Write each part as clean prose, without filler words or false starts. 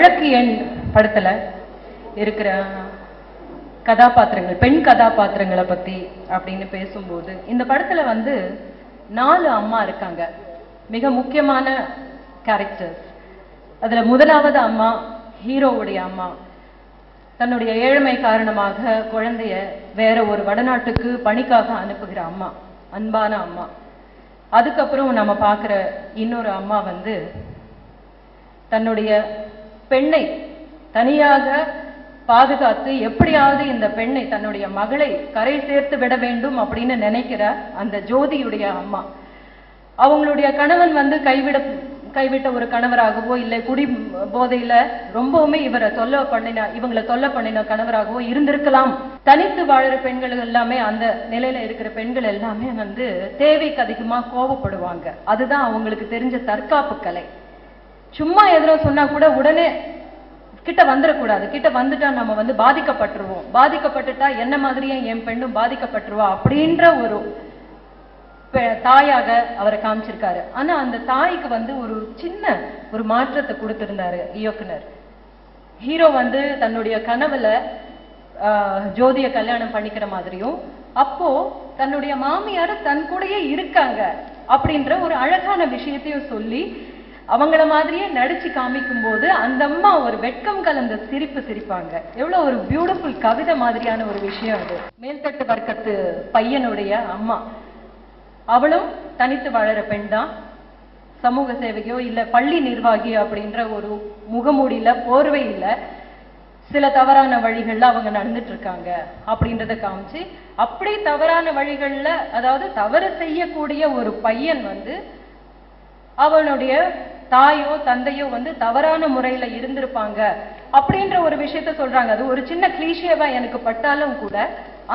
விளக்கு எண் படத்துல இருக்கிற கதாபாத்திரங்கள், பெண் கதாபாத்திரங்களை பத்தி அப்படின்னு பேசும்போது, இந்த படத்துல வந்து 4 அம்மா இருக்காங்க, மிக முக்கியமான கேரக்டர்ஸ். அதுல முதலாவது அம்மா ஹீரோவுடைய அம்மா, தன்னுடைய ஏழ்மை காரணமாக குழந்தைய வேற ஒரு வடநாட்டுக்கு பணிக்காக அனுப்புகிற அம்மா, அன்பான அம்மா. அதுக்கப்புறம் நம்ம பார்க்குற இன்னொரு அம்மா வந்து தன்னுடைய பெண்ணை தனியாக பாதுகாத்து எப்படியாவது இந்த பெண்ணை, தன்னுடைய மகளை கரை சேர்த்து விட வேண்டும் அப்படின்னு நினைக்கிற அந்த ஜோதியுடைய அம்மா. அவங்களுடைய கணவன் வந்து கைவிட்ட ஒரு கணவராகவோ இல்லை குடி போதையில ரொம்பவுமே இவங்களை தொல்லை பண்ணின கணவராகவோ இருந்திருக்கலாம். தனித்து வாழற பெண்கள் எல்லாமே, அந்த நிலையில இருக்கிற பெண்கள் எல்லாமே வந்து தேவைக்கு அதிகமா கோபப்படுவாங்க. அதுதான் அவங்களுக்கு தெரிஞ்ச தற்காப்பு கலை. சும்மா எதிரோ சொன்னா கூட உடனே கிட்ட வந்துடக்கூடாது, கிட்ட வந்துட்டா நம்ம வந்து பாதிக்கப்பட்டுருவோம், பாதிக்கப்பட்டுட்டா என்ன மாதிரியே என் பெண்ணும் பாதிக்கப்பட்டுருவா அப்படின்ற ஒரு தாயாக அவரை காமிச்சிருக்காரு. ஆனா அந்த தாய்க்கு வந்து ஒரு சின்ன ஒரு மாற்றத்தை கொடுத்திருந்தாரு இயக்குனர். ஹீரோ வந்து தன்னுடைய கனவுல ஜோதிய கல்யாணம் பண்ணிக்கிற மாதிரியும், அப்போ தன்னுடைய மாமியார் தன் கூடயே இருக்காங்க அப்படின்ற ஒரு அழகான விஷயத்தையும் சொல்லி அவங்கள மாதிரியே நடிச்சு காமிக்கும் போது அந்த அம்மா ஒரு வெட்கம் கலந்த சிரிப்பு சிரிப்பாங்க. எவ்வளவு ஒரு பியூட்டிஃபுல் கவிதை மாதிரியான ஒரு விஷயம் அது. மேல்தட்டு வர்க்கத்து பையனுடைய அம்மா, அவளும் தனித்து வாழற பெண் தான். சமூக சேவையோ இல்ல பள்ளி நிர்வாகி அப்படின்ற ஒரு முகமூடியில போர்வை இல்ல, சில தவறான வழிகள்ல அவங்க நடந்துட்டு இருக்காங்க அப்படின்றத காமிச்சு, அப்படி தவறான வழிகள்ல, அதாவது தவறு செய்யக்கூடிய ஒரு பையன் வந்து அவனுடைய தாயோ தந்தையோ வந்து தவறான முறையில இருந்திருப்பாங்க அப்படின்ற ஒரு விஷயத்த சொல்றாங்க. அது ஒரு சின்ன கிளீஷேவா எனக்கு பட்டாலும் கூட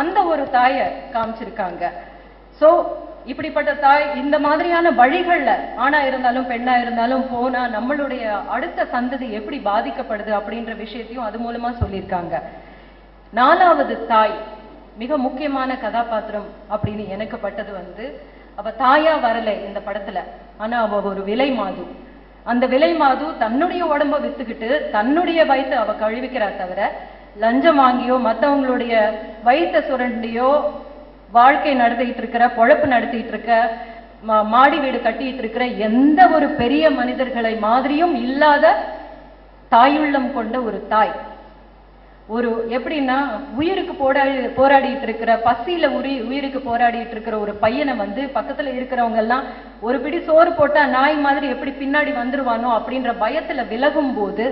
அந்த ஒரு தாயை காமிச்சிருக்காங்க. சோ இப்படிப்பட்ட தாய் இந்த மாதிரியான வழிகள்ல ஆணா இருந்தாலும் பெண்ணா இருந்தாலும் போனா நம்மளுடைய அடுத்த சந்ததி எப்படி பாதிக்கப்படுது அப்படின்ற விஷயத்தையும் அது மூலமா சொல்லியிருக்காங்க. 4வது தாய் மிக முக்கியமான கதாபாத்திரம் அப்படின்னு எனக்கு பட்டது வந்து, அவ தாயா வரல இந்த படத்துல, ஆனா அவ ஒரு விலை மாது. அந்த விலை மாது தன்னுடைய உடம்ப வித்துக்கிட்டு தன்னுடைய வயிற்று அவ கழுவிக்கிறா தவிர, லஞ்சம் வாங்கியோ மற்றவங்களுடைய வயிற்றை சுரண்டியோ வாழ்க்கை நடத்திட்டு இருக்கிற, பொழப்பு நடத்திட்டு இருக்க, மாடி வீடு கட்டிட்டு இருக்கிற எந்த ஒரு பெரிய மனிதர்களை மாதிரியும் இல்லாத தாயுள்ளம் கொண்ட ஒரு தாய். ஒரு எப்படின்னா, உயிருக்கு போராடிட்டு இருக்கிற, பசியில உயிருக்கு போராடிட்டு இருக்கிற ஒரு பையனை வந்து பக்கத்துல இருக்கிறவங்க எல்லாம் ஒரு பிடி சோறு போட்டா நாய் மாதிரி எப்படி பின்னாடி வந்துருவானோ அப்படின்ற பயத்துல விலகும் போது